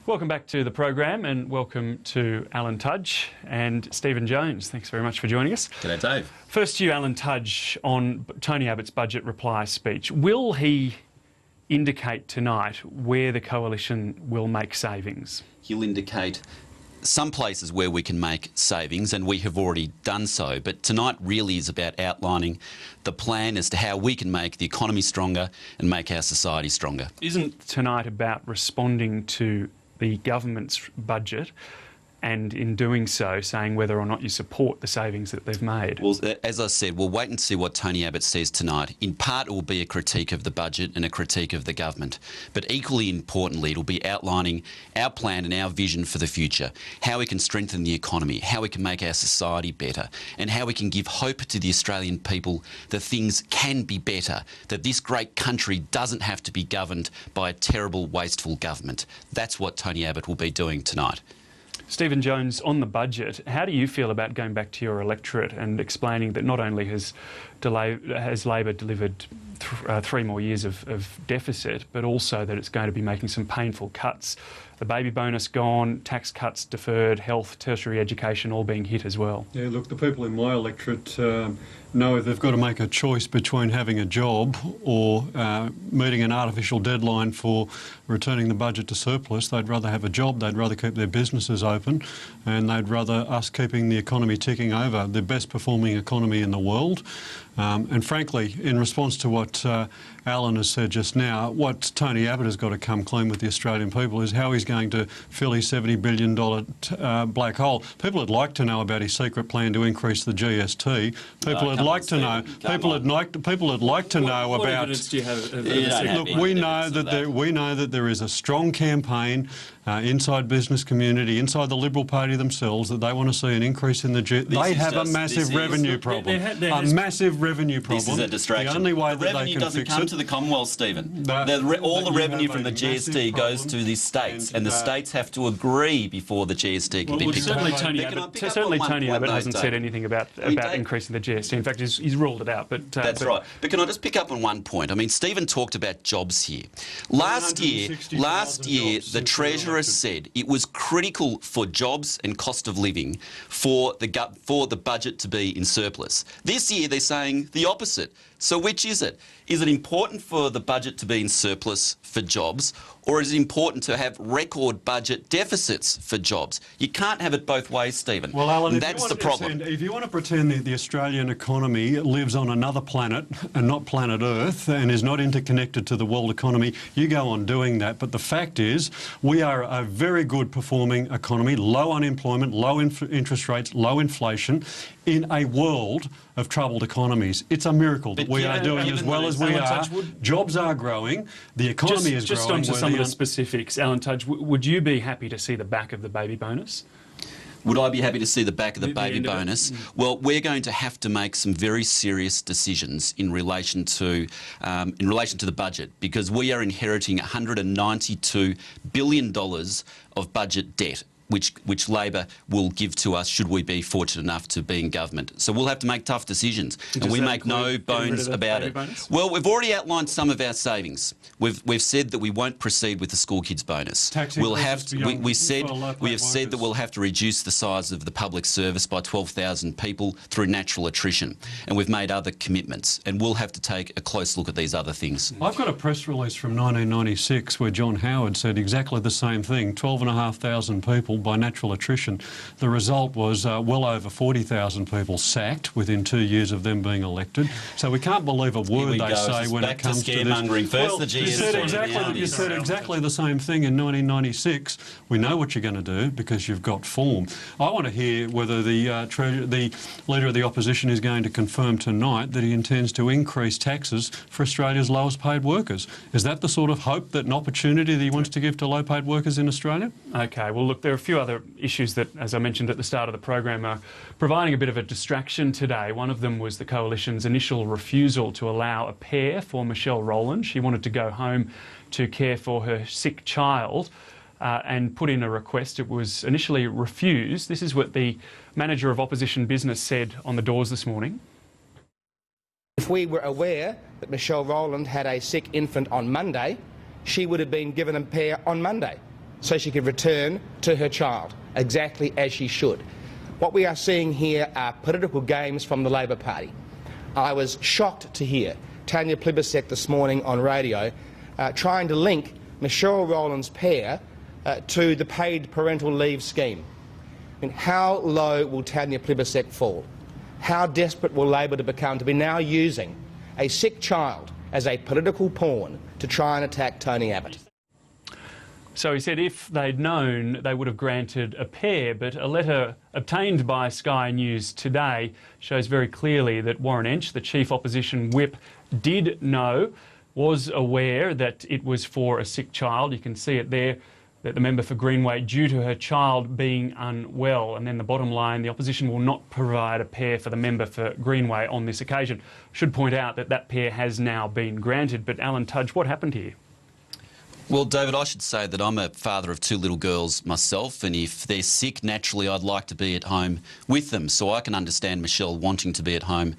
Welcome back to the program and welcome to Alan Tudge and Stephen Jones. Thanks very much for joining us. G'day, Dave. First to you, Alan Tudge, on Tony Abbott's budget reply speech. Will he indicate tonight where the coalition will make savings? He'll indicate some places where we can make savings, and we have already done so. But tonight really is about outlining the plan as to how we can make the economy stronger and make our society stronger. Isn't tonight about responding to the government's budget and in doing so saying whether or not you support the savings that they've made? Well, as I said, we'll wait and see what Tony Abbott says tonight. In part, it will be a critique of the budget and a critique of the government. But equally importantly, it'll be outlining our plan and our vision for the future, how we can strengthen the economy, how we can make our society better, and how we can give hope to the Australian people that things can be better, that this great country doesn't have to be governed by a terrible, wasteful government. That's what Tony Abbott will be doing tonight. Stephen Jones, on the budget, how do you feel about going back to your electorate and explaining that not only has Labor delivered 3 more years of deficit, but also that it's going to be making some painful cuts? The baby bonus gone, tax cuts deferred, health, tertiary education all being hit as well. Yeah, look, the people in my electorate know they've got to make a choice between having a job or meeting an artificial deadline for returning the budget to surplus. They'd rather have a job, they'd rather keep their businesses open, and they'd rather us keeping the economy ticking over, the best performing economy in the world. And frankly, in response to what Alan has said just now, what Tony Abbott has got to come clean with the Australian people is how he's going to fill his $70 billion black hole. People would like to know about his secret plan to increase the GST. People would like to know. People would like to know about. What evidence do you have? Look, we know that there is a strong campaign inside business community, inside the Liberal Party themselves, that they want to see an increase in the They have a massive revenue problem. A massive revenue problem. This is a distraction. The only way the that revenue they can doesn't fix come it, to the Commonwealth, Stephen. All the revenue from the GST goes to the states, and the states have to agree before the GST can be picked up. Certainly Tony Abbott hasn't said anything about increasing the GST. In fact, he's ruled it out. But that's right. But can I just pick up on one point? I mean, Stephen talked about jobs here. Last year, the Treasurer said it was critical for jobs and cost of living for the budget to be in surplus. This year, they're saying the opposite. So which is it? Is it important for the budget to be in surplus for jobs, or is it important to have record budget deficits for jobs? You can't have it both ways, Stephen. Well, Alan, that's the problem. If you want to pretend that the Australian economy lives on another planet and not planet Earth and is not interconnected to the world economy, you go on doing that. But the fact is, we are a very good performing economy, low unemployment, low interest rates, low inflation, in a world of troubled economies. It's a miracle that we are doing as well as we are. Jobs are growing, the economy is growing. Just onto some of the specifics, Alan Tudge, would you be happy to see the back of the baby bonus? Would I be happy to see the back of the baby bonus? Well, we're going to have to make some very serious decisions in relation to the budget, because we are inheriting $192 billion of budget debt, which Labor will give to us should we be fortunate enough to be in government. So we'll have to make tough decisions, and we make no bones about it. Well, we've already outlined some of our savings. We've said that we won't proceed with the school kids bonus. We have said that we'll have to reduce the size of the public service by 12,000 people through natural attrition, and we've made other commitments, and we'll have to take a close look at these other things. I've got a press release from 1996 where John Howard said exactly the same thing, 12,500 people by natural attrition. The result was well over 40,000 people sacked within 2 years of them being elected. So we can't believe a word they say when it comes to this. First the GST. You said exactly the same thing in 1996. We know what you're going to do because you've got form. I want to hear whether the Leader of the Opposition is going to confirm tonight that he intends to increase taxes for Australia's lowest paid workers. Is that the sort of hope, that an opportunity that he wants to give to low paid workers in Australia? Okay, well look, there are a few other issues that, as I mentioned at the start of the program, are providing a bit of a distraction today. One of them was the Coalition's initial refusal to allow a pair for Michelle Rowland. She wanted to go home to care for her sick child and put in a request. It was initially refused. This is what the manager of opposition business said on the doors this morning. If we were aware that Michelle Rowland had a sick infant on Monday, she would have been given a pair on Monday. so she could return to her child, exactly as she should. What we are seeing here are political games from the Labor Party. I was shocked to hear Tanya Plibersek this morning on radio trying to link Michelle Rowland's pair to the paid parental leave scheme. I mean, how low will Tanya Plibersek fall? How desperate will Labor to become to be now using a sick child as a political pawn to try and attack Tony Abbott? So he said if they'd known, they would have granted a pair, but a letter obtained by Sky News today shows very clearly that Warren Entsch, the chief opposition whip, did know, was aware that it was for a sick child. You can see it there, that the member for Greenway, due to her child being unwell. And then the bottom line, the opposition will not provide a pair for the member for Greenway on this occasion. Should point out that that pair has now been granted. But Alan Tudge, what happened here? Well, David, I should say that I'm a father of two little girls myself, and if they're sick, naturally I'd like to be at home with them. So I can understand Michelle wanting to be at home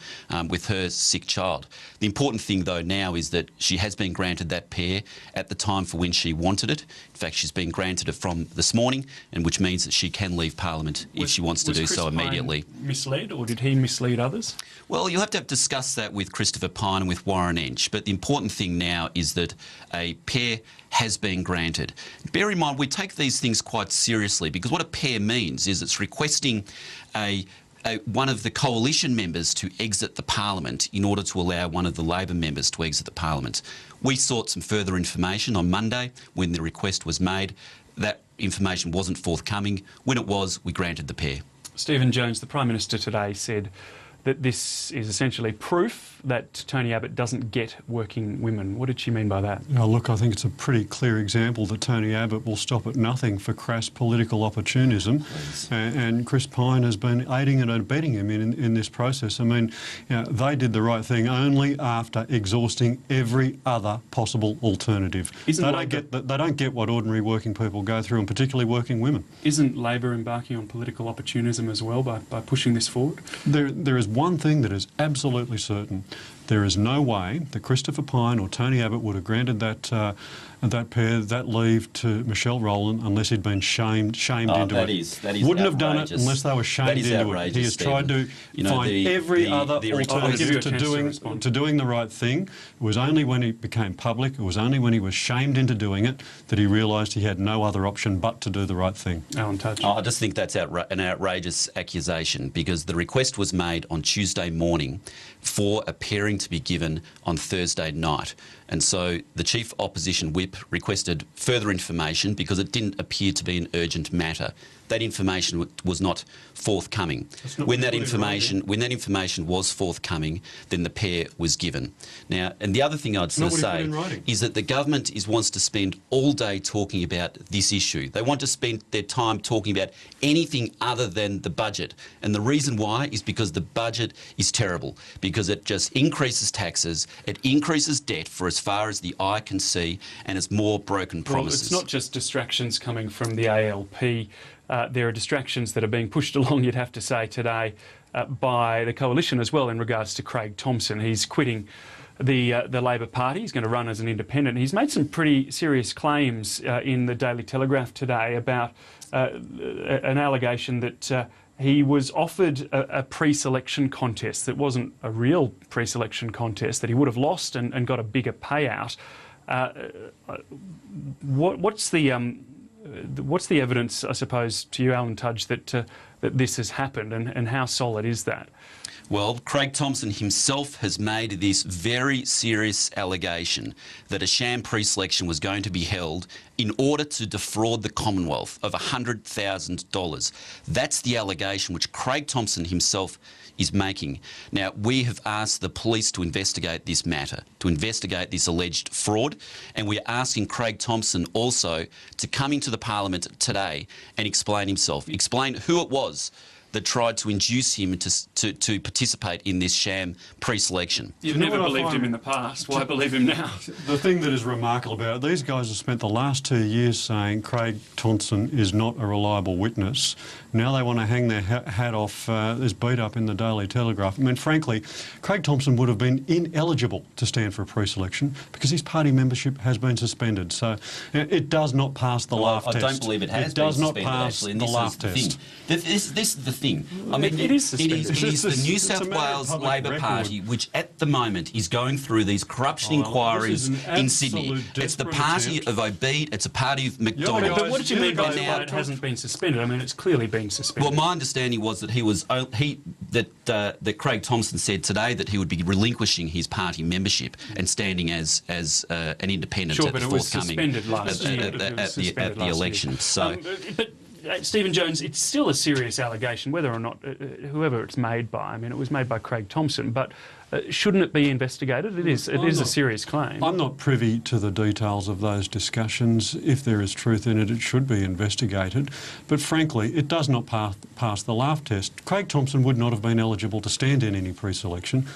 with her sick child. The important thing, though, now is that she has been granted that pair at the time for when she wanted it. In fact, she's been granted it from this morning, and which means that she can leave Parliament if she wants to do so immediately. Was misled, or did he mislead others? Well, you'll have to discuss that with Christopher Pyne and with Warren Entsch. But the important thing now is that a pair has been granted. Bear in mind, we take these things quite seriously, because what a pair means is it's requesting one of the coalition members to exit the Parliament in order to allow one of the Labor members to exit the Parliament. We sought some further information on Monday when the request was made. That information wasn't forthcoming. When it was, we granted the pair. Stephen Jones, the Prime Minister today, said that this is essentially proof that Tony Abbott doesn't get working women. What did she mean by that? Oh, look, I think it's a pretty clear example that Tony Abbott will stop at nothing for crass political opportunism. And Chris Pyne has been aiding and abetting him in this process. I mean, you know, they did the right thing only after exhausting every other possible alternative. They don't get what ordinary working people go through, and particularly working women. Isn't Labor embarking on political opportunism as well by pushing this forward? There is one thing that is absolutely certain. There is no way that Christopher Pyne or Tony Abbott would have granted that pair, that leave to Michelle Rowland unless he'd been shamed into it. That is Wouldn't have done it unless they were shamed into it. He has tried to find every other alternative to doing the right thing. It was only when it became public, it was only when he was shamed into doing it that he realised he had no other option but to do the right thing. Alan Tudge. I just think that's an outrageous accusation, because the request was made on Tuesday morning for a pairing to be given on Thursday night. And so the chief opposition whip requested further information because it didn't appear to be an urgent matter. That information was not forthcoming. When that information was forthcoming, then the pair was given. Now, and the other thing I'd sort of say is that the government wants to spend all day talking about this issue. They want to spend their time talking about anything other than the budget. And the reason why is because the budget is terrible, because it just increases taxes, it increases debt for as far as the eye can see, and it's more broken promises. Well, it's not just distractions coming from the ALP. There are distractions that are being pushed along, you'd have to say, today by the coalition as well in regards to Craig Thomson. He's quitting the Labor Party. He's going to run as an independent. He's made some pretty serious claims in the Daily Telegraph today about an allegation that he was offered a pre-selection contest that wasn't a real pre-selection contest, that he would have lost and got a bigger payout. What's the evidence, I suppose, to you, Alan Tudge, that this has happened, and how solid is that? Well, Craig Thomson himself has made this very serious allegation that a sham pre-selection was going to be held in order to defraud the Commonwealth of $100,000. That's the allegation which Craig Thomson himself is making. Now, we have asked the police to investigate this matter, to investigate this alleged fraud, and we're asking Craig Thomson also to come into the Parliament today and explain himself, explain who it was that tried to induce him to participate in this sham pre-selection. You've You know never what I believed him find- in the past. Why believe him now? The thing that is remarkable about it, these guys have spent the last 2 years saying Craig Thompson is not a reliable witness. Now they want to hang their hat off this beat up in the Daily Telegraph. I mean, frankly, Craig Thompson would have been ineligible to stand for a pre-selection because his party membership has been suspended. So it does not pass the laugh I test. don't believe it has It does been not suspended, pass actually, and the this laugh is the test. thing. This is the thing. I mean, It is suspended. It is the New It's a South matter of Wales public Labor record. Party, which at the moment is going through these corruption Oh, well, inquiries this is an in Sydney. absolute It's the desperate party attempt. of Obeid, it's a party of Yeah, McDonald's. But what did you Yeah, mean by guys, now now- it hasn't been suspended? I mean, it's clearly been suspended. Well, my understanding was that that Craig Thompson said today that he would be relinquishing his party membership and standing as an independent Sure, at but the it was forthcoming suspended last year. at the election. So. But Stephen Jones, it's still a serious allegation, whether or not whoever it's made by. I mean, it was made by Craig Thompson, but shouldn't it be investigated? It is a serious claim. I'm not privy to the details of those discussions. If there is truth in it, it should be investigated. But frankly, it does not pass the laugh test. Craig Thompson would not have been eligible to stand in any pre-selection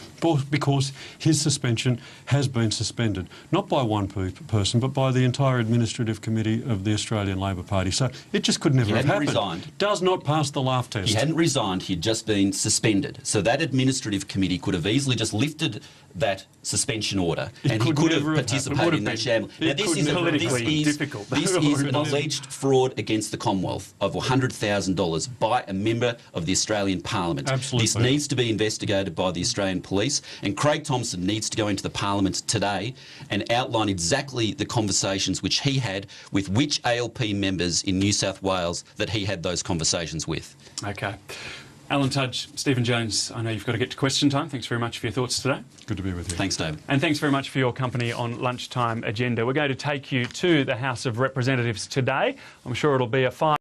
because his suspension has been suspended, not by one person, but by the entire Administrative Committee of the Australian Labor Party. So it just could never have hadn't happened. resigned. Does not pass the laugh test. He hadn't resigned, he'd just been suspended. So that administrative committee could have easily just lifted that suspension order and he could could have never have participated happened. in that sham. It Now this could is, never have politically difficult. this is an alleged fraud against the Commonwealth of $100,000 by a member of the Australian Parliament. Absolutely. This needs to be investigated by the Australian Police, and Craig Thompson needs to go into the Parliament today and outline exactly the conversations which he had with which ALP members in New South Wales that he had those conversations with. Okay. Alan Tudge, Stephen Jones, I know you've got to get to question time. Thanks very much for your thoughts today. Good to be with you. Thanks, David. And thanks very much for your company on Lunchtime Agenda. We're going to take you to the House of Representatives today. I'm sure it'll be a fire.